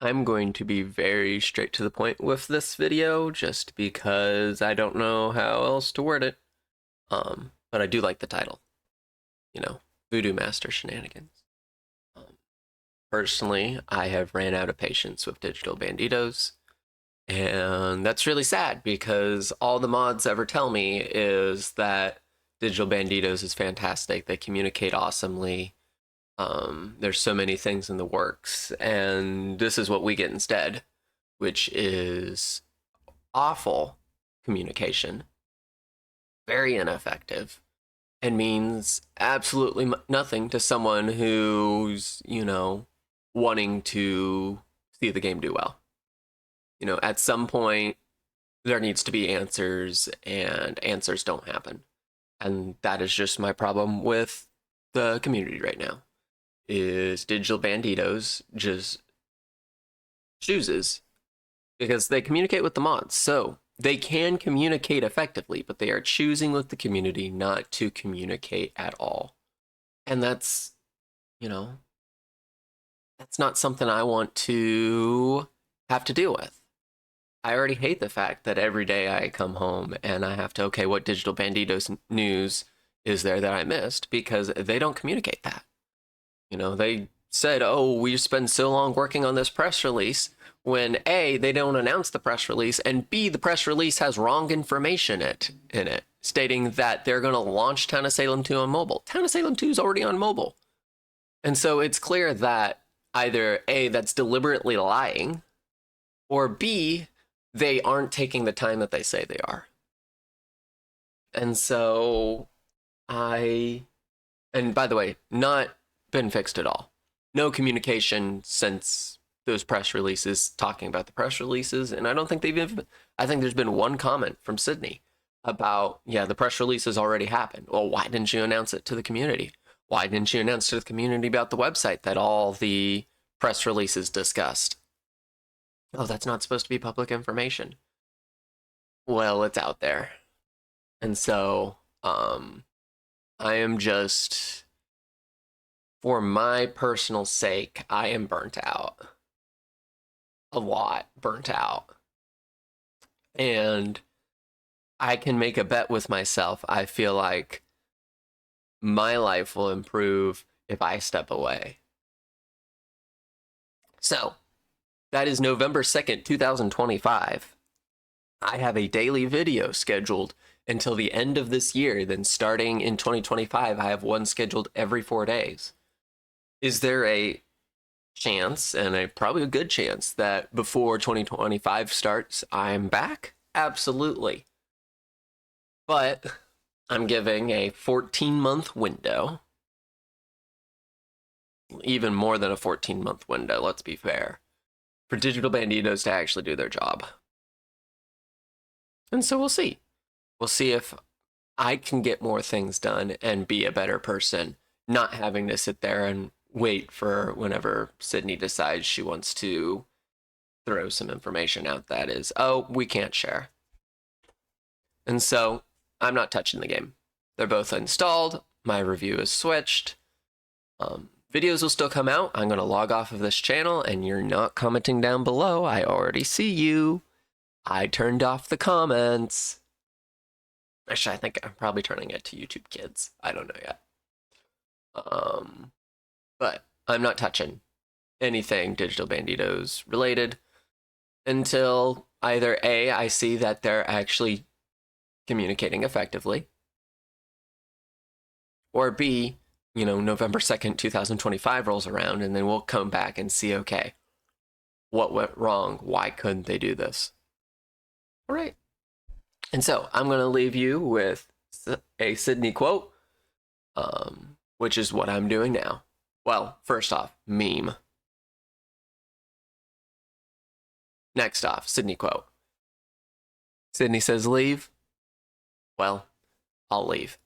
I'm going to be very straight to the point with this video just because I don't know how else to word it. But I do like the title, Voodoo Master Shenanigans. Um, Personally, I have ran out of patience with digital banditos, and that's really sad because all the mods ever tell me is that digital banditos is fantastic. They communicate awesomely. There's so many things in the works, and this is what we get instead, which is awful communication, very ineffective, and means absolutely nothing to someone who's, wanting to see the game do well. At some point, there needs to be answers, and answers don't happen. And that is just my problem with the community right now. Is digital banditos just chooses because they communicate with the mods. So they can communicate effectively, but they are choosing with the community not to communicate at all. And you know, that's not something I want to have to deal with. I already hate the fact that every day I come home and I have to, okay, what digital banditos news is there that I missed? Because they don't communicate that. They said, oh, we spend so long working on this press release when A, they don't announce the press release, and B, the press release has wrong information in it, stating that they're going to launch Town of Salem 2 on mobile. Town of Salem 2 is already on mobile. And so it's clear that either A, that's deliberately lying, or B, they aren't taking the time that they say they are. And so and by the way, not been fixed at all. No communication since those press releases talking about the press releases, and I don't think I think there's been one comment from Sydney about, yeah, the press releases already happened. Well, why didn't you announce it to the community? Why didn't you announce to the community about the website that all the press releases discussed? Oh, that's not supposed to be public information. Well, it's out there. And so, I am just, for my personal sake, I am burnt out. A lot burnt out. And I can make a bet with myself. I feel like my life will improve if I step away. So, that is November 2nd, 2025. I have a daily video scheduled until the end of this year. Then starting in 2025, I have one scheduled every 4 days. Is there a chance, and probably a good chance, that before 2025 starts, I'm back? Absolutely. But I'm giving a 14-month window. Even more than a 14-month window, let's be fair, for digital banditos to actually do their job. And so we'll see. We'll see if I can get more things done and be a better person, not having to sit there and wait for whenever Sydney decides she wants to throw some information out that is, oh, we can't share. And so I'm not touching the game. They're both installed. My review is switched. Videos will still come out. I'm going to log off of this channel, and you're not commenting down below. I already see you. I turned off the comments. Actually, I think I'm probably turning it to YouTube Kids. I don't know yet. But I'm not touching anything Digital Banditos related until either A, I see that they're actually communicating effectively, or B, November 2nd, 2025 rolls around, and then we'll come back and see, okay, what went wrong? Why couldn't they do this? All right. And so I'm going to leave you with a Sydney quote, which is what I'm doing now. Well, first off, meme. Next off, Sydney quote. Sydney says leave. Well, I'll leave.